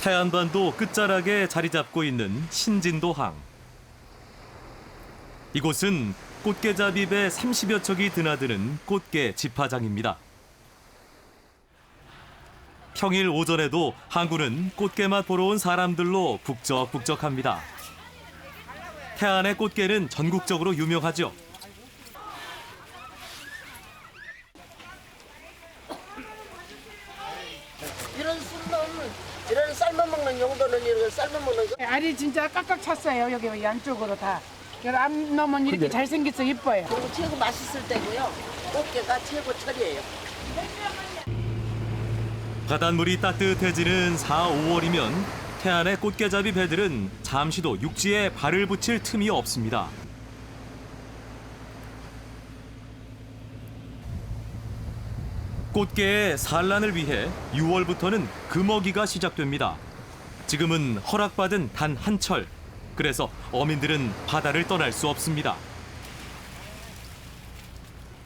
태안반도 끝자락에 자리 잡고 있는 신진도항. 이곳은 꽃게잡이 배 30여 척이 드나드는 꽃게 집화장입니다. 평일 오전에도 항구는 꽃게맛 보러 온 사람들로 북적북적합니다. 태안의 꽃게는 전국적으로 유명하죠. 이런 술은 이런 삶아 먹는 용도는 이런 삶아 먹는 거. 알이 진짜 깍깍 찼어요. 여기 양쪽으로 다. 안 넣으면 이렇게 잘생겨서 예뻐요. 그리고 최고 맛있을 때고요. 꽃게가 최고 철이에요. 바닷물이 따뜻해지는 4, 5월이면 태안의 꽃게잡이 배들은 잠시도 육지에 발을 붙일 틈이 없습니다. 꽃게의 산란을 위해 6월부터는 금어기가 시작됩니다. 지금은 허락받은 단 한철. 그래서 어민들은 바다를 떠날 수 없습니다.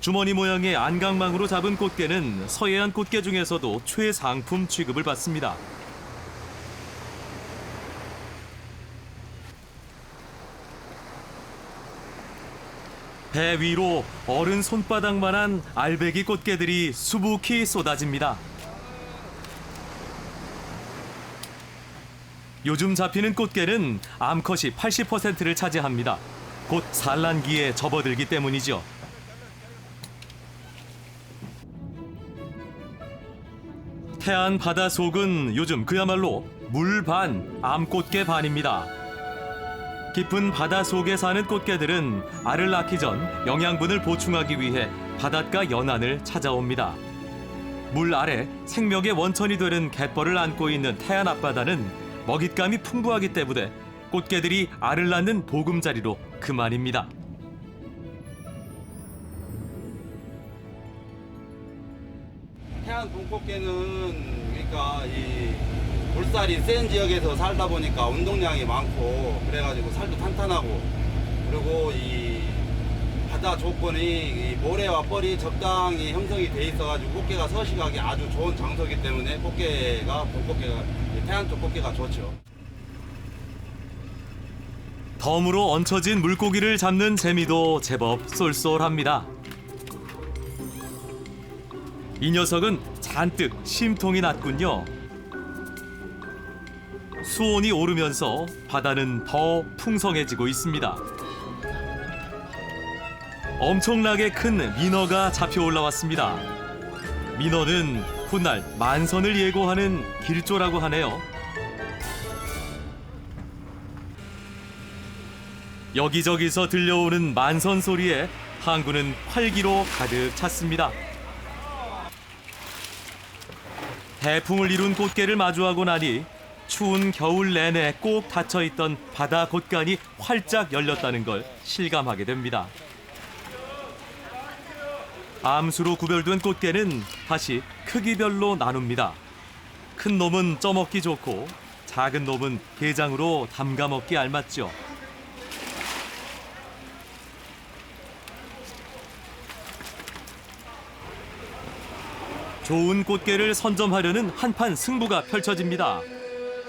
주머니 모양의 안강망으로 잡은 꽃게는 서해안 꽃게 중에서도 최상품 취급을 받습니다. 배 위로 어른 손바닥만한 알배기 꽃게들이 수북히 쏟아집니다. 요즘 잡히는 꽃게는 암컷이 80%를 차지합니다. 곧 산란기에 접어들기 때문이죠. 태안 바다 속은 요즘 그야말로 물 반, 암꽃게 반입니다. 깊은 바다 속에 사는 꽃게들은 알을 낳기 전 영양분을 보충하기 위해 바닷가 연안을 찾아옵니다. 물 아래 생명의 원천이 되는 갯벌을 안고 있는 태안 앞바다는 먹잇감이 풍부하기 때문에 꽃게들이 알을 낳는 보금자리로 그만입니다. 태안 동꽃게는 그러니까 이 물살이 센 지역에서 살다 보니까 운동량이 많고 그래가지고 살도 탄탄하고 그리고 이 바다 조건이 이 모래와 뻘이 적당히 형성이 돼 있어가지고 꽃게가 서식하기 아주 좋은 장소이기 때문에 꽃게가 동꽃게가 태안 쪽 꽃게가 좋죠. 덤으로 얹혀진 물고기를 잡는 재미도 제법 쏠쏠합니다. 이 녀석은 잔뜩 심통이 났군요. 수온이 오르면서 바다는 더 풍성해지고 있습니다. 엄청나게 큰 민어가 잡혀 올라왔습니다. 민어는 훗날 만선을 예고하는 길조라고 하네요. 여기저기서 들려오는 만선 소리에 항구는 활기로 가득 찼습니다. 태풍을 이룬 꽃게를 마주하고 나니 추운 겨울 내내 꼭 닫혀있던 바다 곳간이 활짝 열렸다는 걸 실감하게 됩니다. 암수로 구별된 꽃게는 다시 크기별로 나눕니다. 큰 놈은 쪄먹기 좋고 작은 놈은 게장으로 담가 먹기 알맞죠. 좋은 꽃게를 선점하려는 한판 승부가 펼쳐집니다.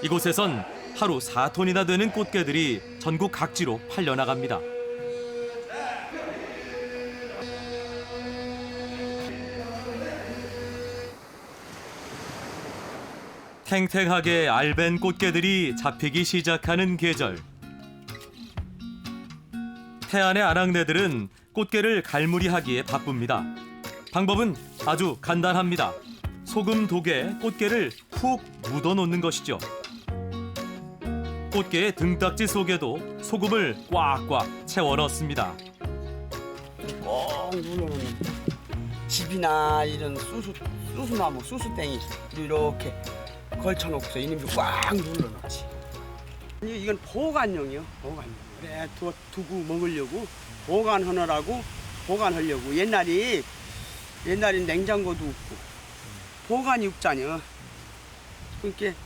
이곳에선 하루 4톤이나 되는 꽃게들이 전국 각지로 팔려나갑니다. 탱탱하게 알밴 꽃게들이 잡히기 시작하는 계절. 태안의 아낙네들은 꽃게를 갈무리하기에 바쁩니다. 방법은 아주 간단합니다. 소금 독에 꽃게를 푹 묻어놓는 것이죠. 꽃게의 등딱지 속에도 소금을 꽉꽉 채워 넣습니다. 꼭 눌러놓는 집이나 이런 수수나무, 수수땡이 이렇게 걸쳐놓고서 이놈이 꽉 눌러놓지. 이건 보관용이요, 보관용. 그래, 두고 먹으려고 보관하느라고 보관하려고. 옛날엔 냉장고도 없고 보관이 없잖여. 그러니까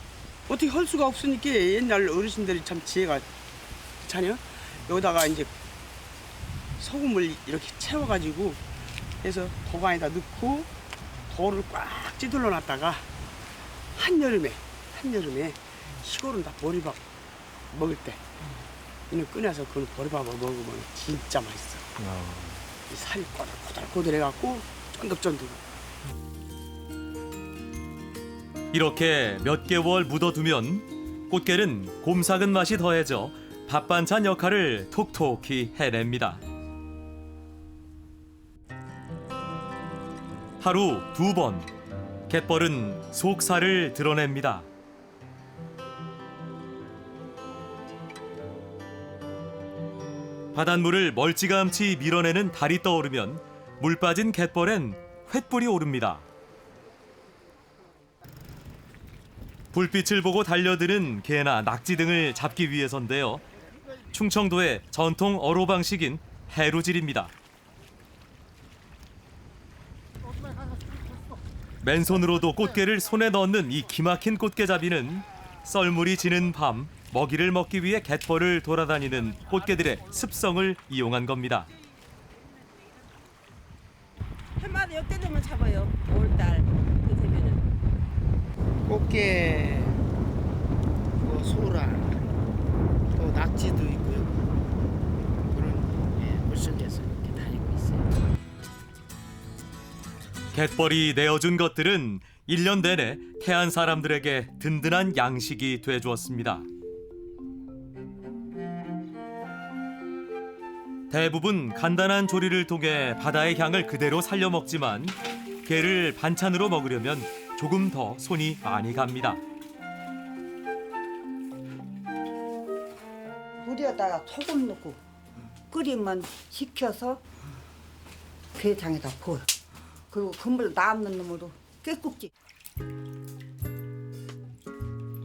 어떻게 할 수가 없으니까 옛날 어르신들이 참 지혜가 좋잖여. 여기다가 이제 소금을 이렇게 채워가지고 해서 도관에다 넣고 돌을 꽉 찌들러 놨다가 한여름에 시골은 다 보리밥 먹을 때 이는 꺼내서 그 보리밥을 먹으면 진짜 맛있어. 이 살이 꼬들꼬들해갖고 쫀득쫀득. 이렇게 몇 개월 묻어두면 꽃게는 곰삭은 맛이 더해져 밥 반찬 역할을 톡톡히 해냅니다. 하루 2번 갯벌은 속살을 드러냅니다. 바닷물을 멀찌감치 밀어내는 달이 떠오르면 물 빠진 갯벌엔 횃불이 오릅니다. 불빛을 보고 달려드는 개나 낙지 등을 잡기 위해서인데요. 충청도의 전통 어로 방식인 해루질입니다. 맨손으로도 꽃게를 손에 넣는 이 기막힌 꽃게잡이는 썰물이 지는 밤 먹이를 먹기 위해 갯벌을 돌아다니는 꽃게들의 습성을 이용한 겁니다. 해마다 역대 되면 잡아요. 5월달 그 되면은. 꽃게, 뭐 소라, 또 낙지도 있고요. 그런 물속에서 이렇게 다니고 있어요. 갯벌이 내어준 것들은 1년 내내 태안 사람들에게 든든한 양식이 돼주었습니다. 대부분 간단한 조리를 통해 바다의 향을 그대로 살려 먹지만 게를 반찬으로 먹으려면 조금 더 손이 많이 갑니다. 물에다가 소금 넣고 끓이면 식혀서 게장에다 부어요. 그리고 그물 남는 놈으로 깨국지.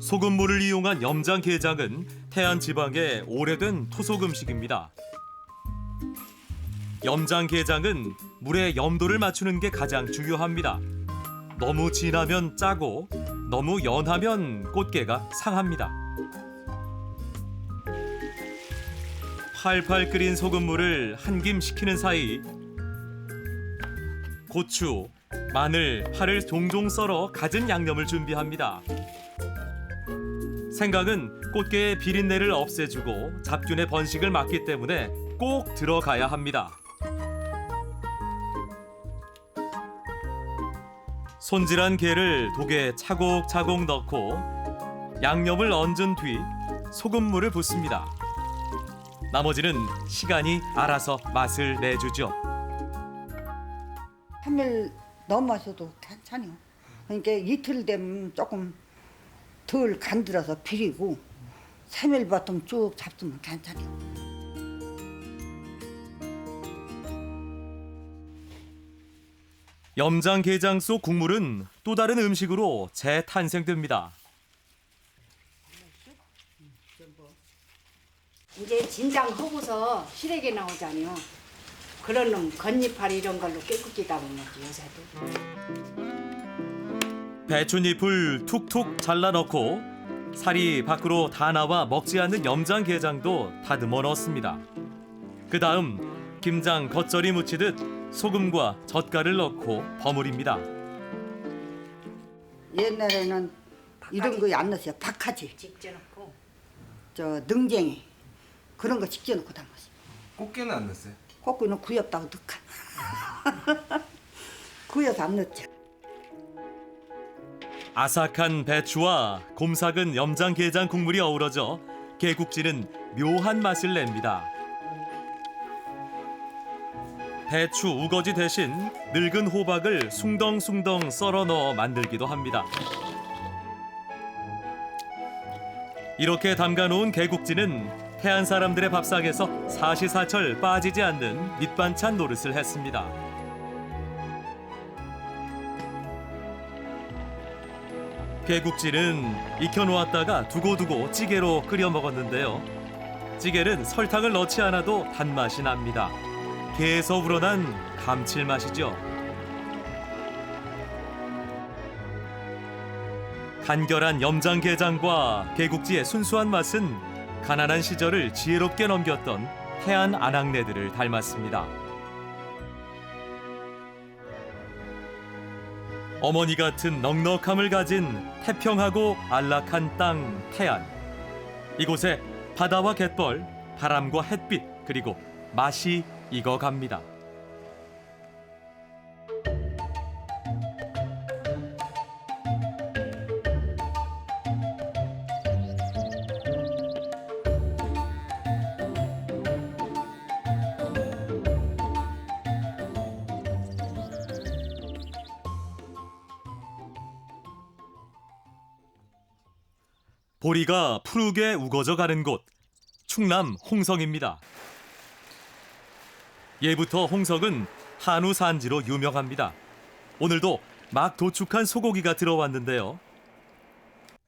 소금물을 이용한 염장게장은 태안 지방의 오래된 토속 음식입니다. 염장게장은 물의 염도를 맞추는 게 가장 중요합니다. 너무 진하면 짜고 너무 연하면 꽃게가 상합니다. 팔팔 끓인 소금물을 한 김 식히는 사이 고추, 마늘, 파를 종종 썰어 갖은 양념을 준비합니다. 생강은 꽃게의 비린내를 없애주고 잡균의 번식을 막기 때문에 꼭 들어가야 합니다. 손질한 게를 독에 차곡차곡 넣고 양념을 얹은 뒤 소금물을 붓습니다. 나머지는 시간이 알아서 맛을 내주죠. 3일 넘어서도 괜찮아요. 그러니까 이틀 되면 조금 덜 간들어서 비리고 3일 버텀 쭉 잡수면 괜찮아요. 염장게장 속 국물은 또 다른 음식으로 재탄생됩니다. 이제 진장 허고서 시래기 나오잖아요. 그런 놈 겉잎알 이런 걸로 깨끗이 담아먹지 요새도. 배춧잎을 툭툭 잘라 넣고 살이 밖으로 다 나와 먹지 않는 염장게장도 다듬어 넣습니다. 그 다음 김장 겉절이 무치듯 소금과 젓갈을 넣고 버무립니다. 옛날에는 이런 거 안 넣었어요. 박하지, 직져놓고. 저 능쟁이 그런 거 직져놓고 담았어요. 꽃게는 안 넣었어요? 꽃구이는 구엽다고 넣까. 구여서 안 넣죠. 아삭한 배추와 곰삭은 염장게장 국물이 어우러져 게국지는 묘한 맛을 냅니다. 배추 우거지 대신 늙은 호박을 숭덩숭덩 썰어 넣어 만들기도 합니다. 이렇게 담가놓은 게국지는 태안 사람들의 밥상에서 사시사철 빠지지 않는 밑반찬 노릇을 했습니다. 게국지는 익혀놓았다가 두고두고 찌개로 끓여 먹었는데요. 찌개는 설탕을 넣지 않아도 단맛이 납니다. 게에서 우러난 감칠맛이죠. 간결한 염장게장과 게국지의 순수한 맛은 가난한 시절을 지혜롭게 넘겼던 태안 아낙네들을 닮았습니다. 어머니 같은 넉넉함을 가진 태평하고 안락한 땅 태안. 이곳에 바다와 갯벌, 바람과 햇빛, 그리고 맛이 익어갑니다. 보리가 푸르게 우거져 가는 곳, 충남 홍성입니다. 예부터 홍성은 한우 산지로 유명합니다. 오늘도 막 도축한 소고기가 들어왔는데요.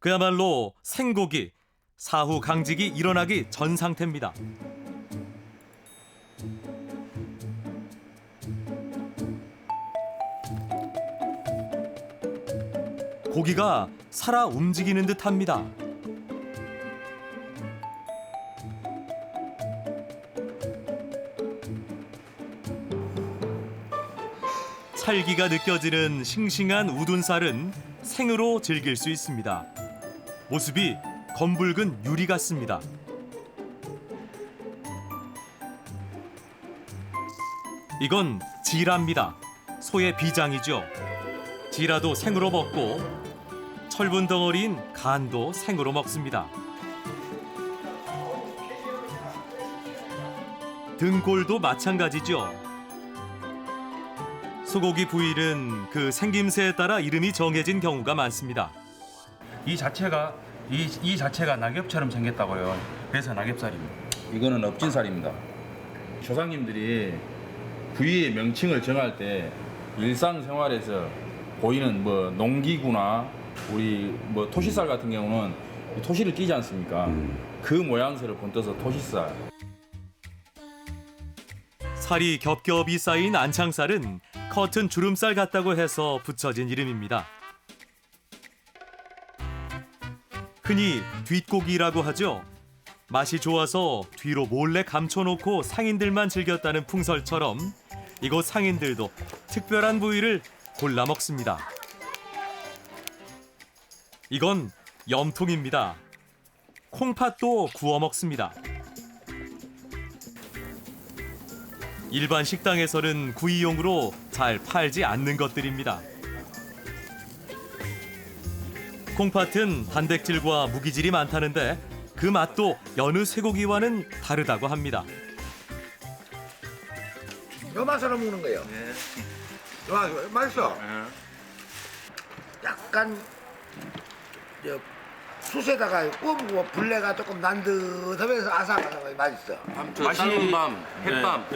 그야말로 생고기, 사후 강직이 일어나기 전 상태입니다. 고기가 살아 움직이는 듯합니다. 살기가 느껴지는 싱싱한 우둔살은 생으로 즐길 수 있습니다. 모습이 검붉은 유리 같습니다. 이건 지라입니다. 소의 비장이죠. 지라도 생으로 먹고 철분 덩어리인 간도 생으로 먹습니다. 등골도 마찬가지죠. 소고기 부위는 그 생김새에 따라 이름이 정해진 경우가 많습니다. 이 자체가 낙엽처럼 생겼다고요. 그래서 낙엽살입니다. 이거는 업진살입니다. 조상님들이 부위의 명칭을 정할 때 일상생활에서 보이는 뭐 농기구나 우리 뭐 토시살 같은 경우는 토시를 끼지 않습니까? 그 모양새를 본떠서 토시살. 살이 겹겹이 쌓인 안창살은 커튼 주름살 같다고 해서 붙여진 이름입니다. 흔히 뒷고기라고 하죠. 맛이 좋아서 뒤로 몰래 감춰놓고 상인들만 즐겼다는 풍설처럼 이곳 상인들도 특별한 부위를 골라 먹습니다. 이건 염통입니다. 콩팥도 구워 먹습니다. 일반 식당에서는 구이용으로 잘 팔지 않는 것들입니다. 콩팥은 단백질과 무기질이 많다는데 그 맛도 여느 쇠고기와는 다르다고 합니다. 요 맛으로 먹는 거예요. 와, 맛있어. 약간 숯에다가 구우고 불레가 조금 난 듯하면서 아삭아삭하게 맛있어. 삶은 밤, 햇밤,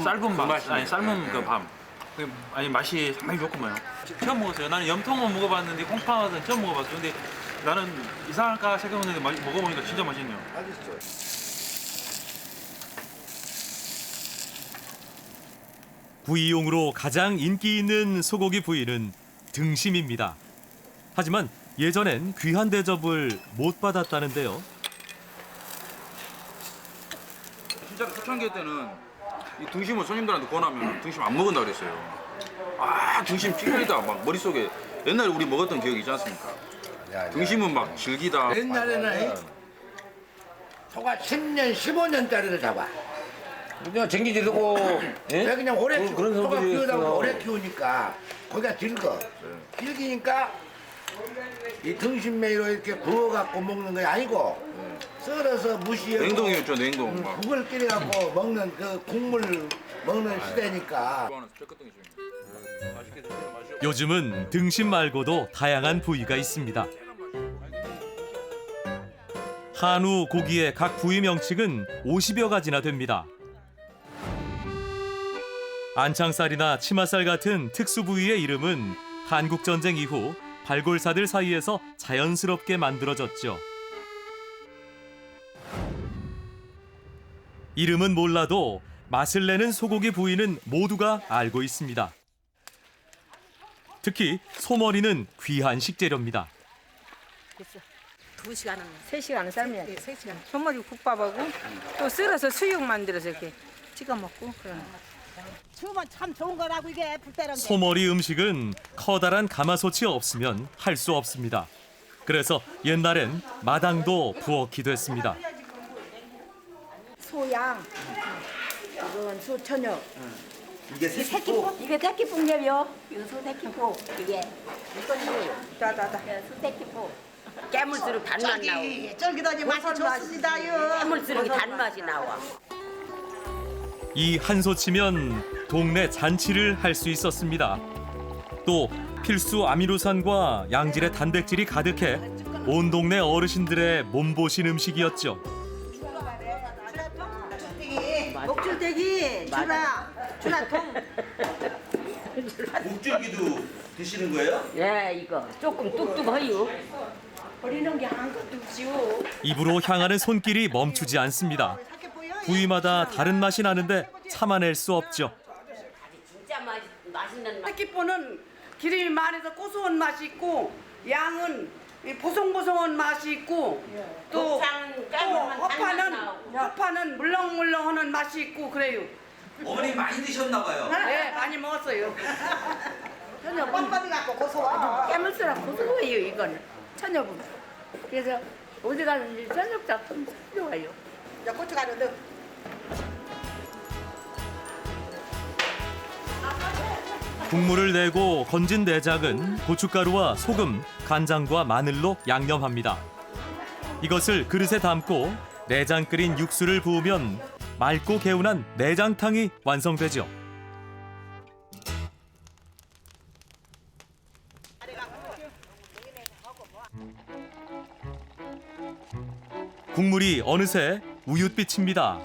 삶은 밤, 맛이 아니 삶은 그 밤. 아니 맛이 상당히 좋구만요. 처음 먹었어요. 나는 염통은 먹어봤는데 콩팥은 처음 먹어봤어요. 근데 나는 이상할까 생각했는데 먹어보니까 진짜 맛있네요. 맛있어. 구이용으로 가장 인기 있는 소고기 부위는 등심입니다. 하지만 예전엔 귀한 대접을 못 받았다는데요. 진짜로 초창기 때는 이 등심을 손님들한테 권하면 등심 안 먹는다 그랬어요. 아 등심 찌그리다 막 머릿속에 옛날에 우리 먹었던 기억이 있지 않습니까? 등심은 막 질기다. 옛날에는 소가 10년, 15년짜리를 잡아. 그냥 쟁기지르고 왜 그냥 오래 키우, 그런 소가 소리를 키우다 보면 했어. 오래 키우니까 거기가 질거. 질기니까 이 등심매로 이렇게 구워갖고 먹는 게 아니고 썰어서 무시하고 냉동이었죠, 냉동. 막. 국을 끓여갖고 먹는 그 국물 먹는 시대니까. 요즘은 등심 말고도 다양한 부위가 있습니다. 한우 고기의 각 부위 명칭은 50여 가지나 됩니다. 안창살이나 치맛살 같은 특수 부위의 이름은 한국전쟁 이후 발골사들 사이에서 자연스럽게 만들어졌죠. 이름은 몰라도 맛을 내는 소고기 부위는 모두가 알고 있습니다. 특히 소머리는 귀한 식재료입니다. 2시간은 3시간은 삶아야 돼. 3시간. 소머리 국밥하고 또 썰어서 수육 만들어서 이렇게 찍어 먹고 그런. 추우면 참 좋은 거라고 이게 불때는 게. 소머리 음식은 커다란 가마솥이 없으면 할 수 없습니다. 그래서 옛날엔 마당도 부엌이 됐습니다. 소양, 이건 소천엽. 이게 새끼포? 이게 새끼포nhập 이거 소새끼포. 이게 다다다. 소새끼포. 깨물수록 단맛 나오고. 쫄깃하니 맛이 좋습니다요. 깨물수록 단맛이 나와. 이 한솥이면 동네 잔치를 할 수 있었습니다. 또 필수 아미노산과 양질의 단백질이 가득해 온 동네 어르신들의 몸보신 음식이었죠. 목줄대기 주라 통. 목줄기도 드시는 거예요? 예, 이거 조금 뚝뚝해요. 버리는 게 아무것도 없지요. 입으로 향하는 손길이 멈추지 않습니다. 부위마다 다른 맛이 나는데 참아낼 수 없죠. 진짜 맛있는 맛. 새끼포는 기름이 많아서 고소한 맛이 있고 양은 이 보송보송한 맛이 있고 또 허파는 물렁물렁하는 맛이 있고 그래요. 어머니 많이 드셨나 봐요. 네, 많이 먹었어요. 뻔뻔히 갖고 고소와. 깨물수록 고소해요, 이거는. 천엽은. 그래서 어디 가는지 천엽 잡수면 좋아요. 자, 고춧가루 넣어. 국물을 내고 건진 내장은 고춧가루와 소금, 간장과 마늘로 양념합니다. 이것을 그릇에 담고 내장 끓인 육수를 부으면 맑고 개운한 내장탕이 완성되죠. 국물이 어느새 우윳빛입니다.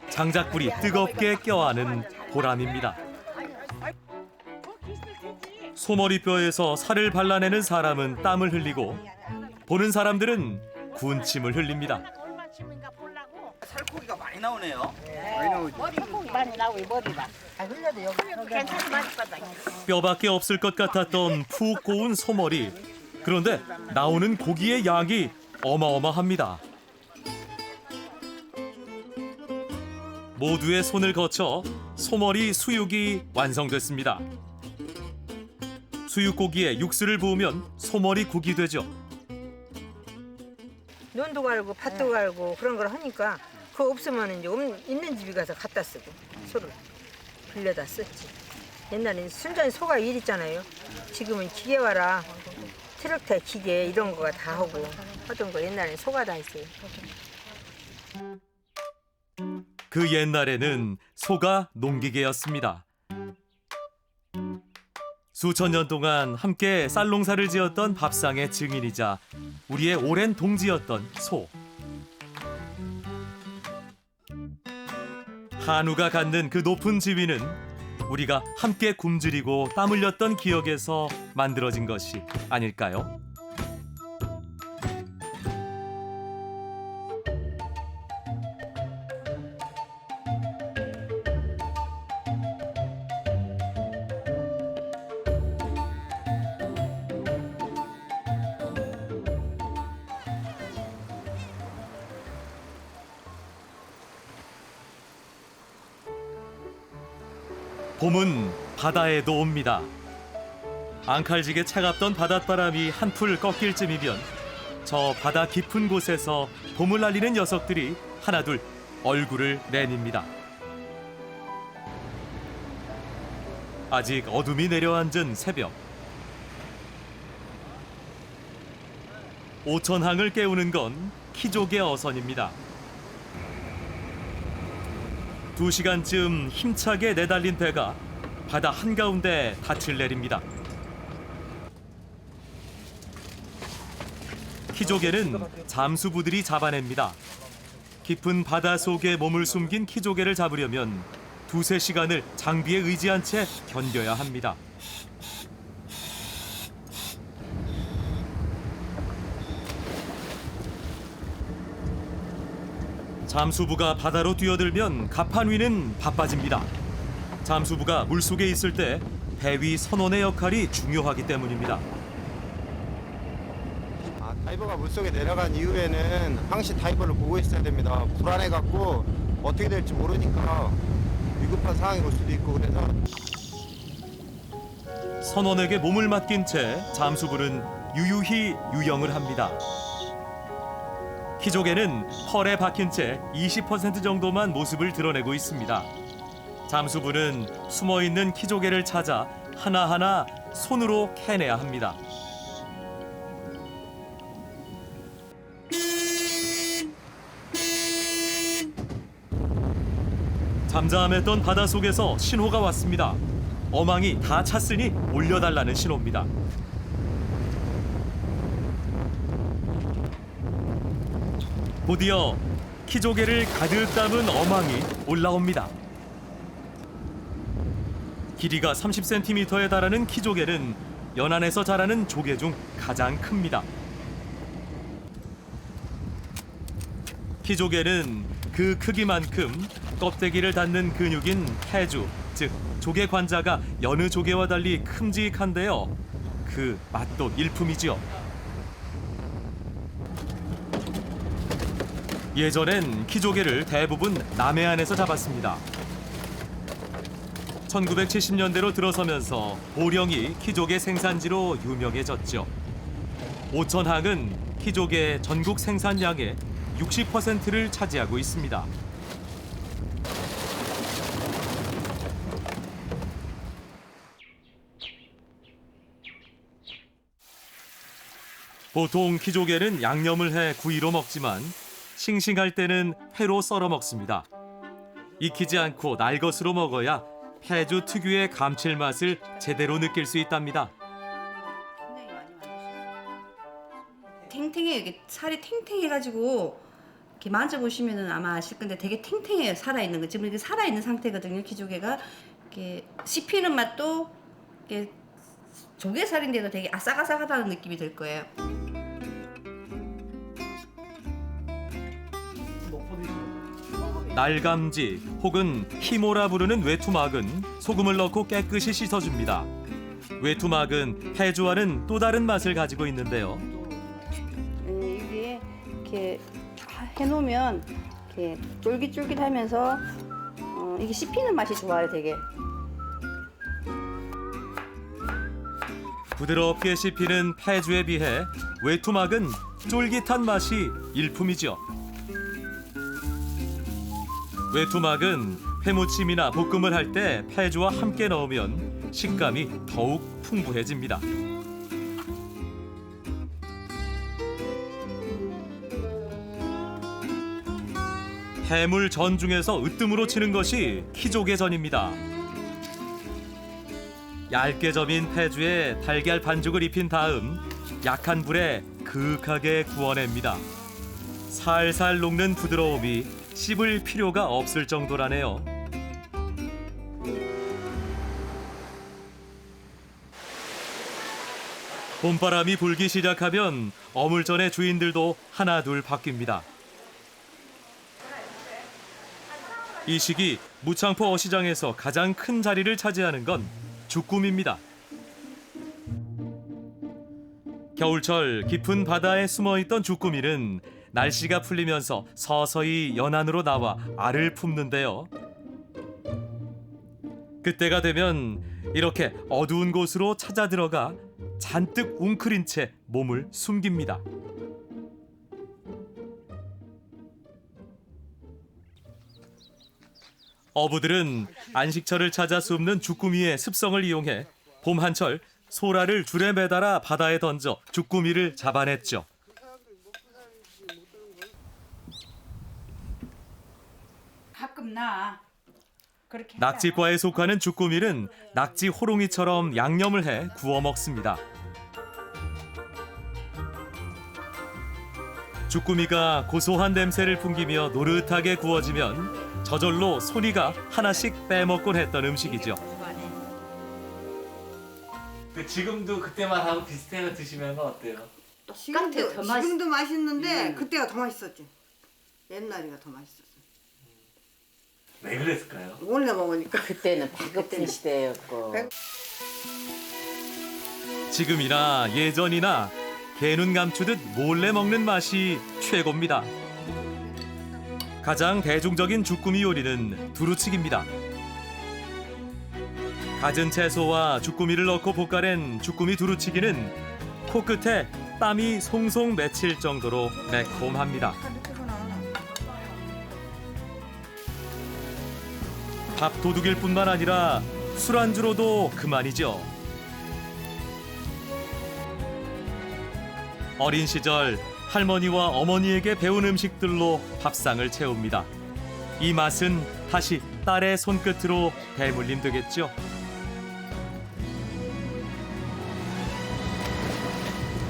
장작불이 뜨겁게 껴안은 보람입니다. 소머리뼈에서 살을 발라내는 사람은 땀을 흘리고 보는 사람들은 군침을 흘립니다. 살코기가 많이 나오네요. 많이 나오고 머리가. 흘려도 여기 괜찮은 맛이 받아. 뼈밖에 없을 것 같았던 푹 고운 소머리. 그런데 나오는 고기의 양이 어마어마합니다. 모두의 손을 거쳐 소머리 수육이 완성됐습니다. 수육고기에 육수를 부으면 소머리국이 되죠. 논도 갈고 밭도 갈고 그런 걸 하니까 그거 없으면 이제 있는 집에 가서 갖다 쓰고 소를 빌려다 썼지. 옛날에는 순전히 소가 일 있잖아요. 지금은 기계와라 트럭터 기계 이런 거가 다 하고 하던 거 옛날에는 소가 다 했어요. 그 옛날에는 소가 농기계였습니다. 수천 년 동안 함께 쌀농사를 지었던 밥상의 증인이자 우리의 오랜 동지였던 소. 한우가 갖는 그 높은 지위는 우리가 함께 굶주리고 땀 흘렸던 기억에서 만들어진 것이 아닐까요? 봄은 바다에도 옵니다. 앙칼지게 차갑던 바닷바람이 한풀 꺾일 쯤이면 저 바다 깊은 곳에서 봄을 알리는 녀석들이 하나둘 얼굴을 내밉니다. 아직 어둠이 내려앉은 새벽. 오천항을 깨우는 건 키조개 어선입니다. 2시간쯤 힘차게 내달린 배가 바다 한가운데 닻을 내립니다. 키조개는 잠수부들이 잡아냅니다. 깊은 바다 속에 몸을 숨긴 키조개를 잡으려면 2~3시간을 장비에 의지한 채 견뎌야 합니다. 잠수부가 바다로 뛰어들면 갑판 위는 바빠집니다. 잠수부가 물속에 있을 때 배 위 선원의 역할이 중요하기 때문입니다. 다이버가 물속에 내려간 이후에는 항시 다이버를 보고 있어야 됩니다. 불안해갖고 어떻게 될지 모르니까 위급한 상황이 올 수도 있고 그래서 선원에게 몸을 맡긴 채 잠수부는 유유히 유영을 합니다. 키조개는 펄에 박힌 채 20% 정도만 모습을 드러내고 있습니다. 잠수부는 숨어있는 키조개를 찾아 하나하나 손으로 캐내야 합니다. 잠잠했던 바닷속에서 신호가 왔습니다. 어망이 다 찼으니 올려달라는 신호입니다. 드디어 키조개를 가득 담은 어망이 올라옵니다. 길이가 30cm에 달하는 키조개는 연안에서 자라는 조개 중 가장 큽니다. 키조개는 그 크기만큼 껍데기를 닫는 근육인 폐주, 즉 조개 관자가 여느 조개와 달리 큼직한데요. 그 맛도 일품이지요. 예전엔 키조개를 대부분 남해안에서 잡았습니다. 1970년대로 들어서면서 보령이 키조개 생산지로 유명해졌죠. 오천항은 키조개 전국 생산량의 60%를 차지하고 있습니다. 보통 키조개는 양념을 해 구이로 먹지만 싱싱할 때는 회로 썰어 먹습니다. 익히지 않고 날것으로 먹어야 폐주 특유의 감칠맛을 제대로 느낄 수 있답니다. 탱탱해요. 이게 살이 탱탱해가지고 이렇게 만져보시면은 아마 아실 건데 되게 탱탱해요. 살아있는 거. 지금 이게 살아있는 상태거든요. 키조개가 이렇게 씹히는 맛도 이렇게 조개살인데도 되게 아삭아삭하다는 느낌이 들 거예요. 날감지 혹은 히모라 부르는 외투막은 소금을 넣고 깨끗이 씻어줍니다. 외투막은 폐주와는 또 다른 맛을 가지고 있는데요. 이게 이렇게 해놓으면 이렇게 쫄깃쫄깃하면서 이게 씹히는 맛이 좋아요, 되게. 부드럽게 씹히는 폐주에 비해 외투막은 쫄깃한 맛이 일품이죠. 외투막은 회무침이나 볶음을 할 때 폐주와 함께 넣으면 식감이 더욱 풍부해집니다. 해물 전 중에서 으뜸으로 치는 것이 키조개전입니다. 얇게 점인 폐주에 달걀 반죽을 입힌 다음 약한 불에 그윽하게 구워냅니다. 살살 녹는 부드러움이 씹을 필요가 없을 정도라네요. 봄바람이 불기 시작하면 어물전의 주인들도 하나둘 바뀝니다. 이 시기 무창포 어시장에서 가장 큰 자리를 차지하는 건 주꾸미입니다. 겨울철 깊은 바다에 숨어있던 주꾸미는 날씨가 풀리면서 서서히 연안으로 나와 알을 품는데요. 그때가 되면 이렇게 어두운 곳으로 찾아 들어가 잔뜩 웅크린 채 몸을 숨깁니다. 어부들은 안식처를 찾아 숨는 주꾸미의 습성을 이용해 봄 한철 소라를 줄에 매달아 바다에 던져 주꾸미를 잡아냈죠. 가끔 나 그렇게 낙지과에 속하는 주꾸미는 낙지 호롱이처럼 양념을 해 구워 먹습니다. 주꾸미가 고소한 냄새를 풍기며 노릇하게 구워지면 저절로 소리가 하나씩 빼먹곤 했던 음식이죠. 지금도 그때만 하고 비슷해서 드시면 어때요? 지금도 맛있는데 그때가 더 맛있었지. 옛날이가 더 맛있었어. 왜 그랬을까요? 몰래 먹으니까. 그때는 배고픈 시대였고. 지금이나 예전이나 개눈 감추듯 몰래 먹는 맛이 최고입니다. 가장 대중적인 주꾸미 요리는 두루치기입니다. 갖은 채소와 주꾸미를 넣고 볶아낸 주꾸미 두루치기는 코끝에 땀이 송송 맺힐 정도로 매콤합니다. 밥도둑일 뿐만 아니라 술안주로도 그만이죠. 어린 시절 할머니와 어머니에게 배운 음식들로 밥상을 채웁니다. 이 맛은 다시 딸의 손끝으로 대물림 되겠죠.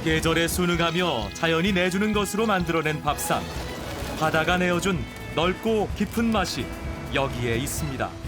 계절에 순응하며 자연이 내주는 것으로 만들어낸 밥상. 바다가 내어준 넓고 깊은 맛이 여기에 있습니다.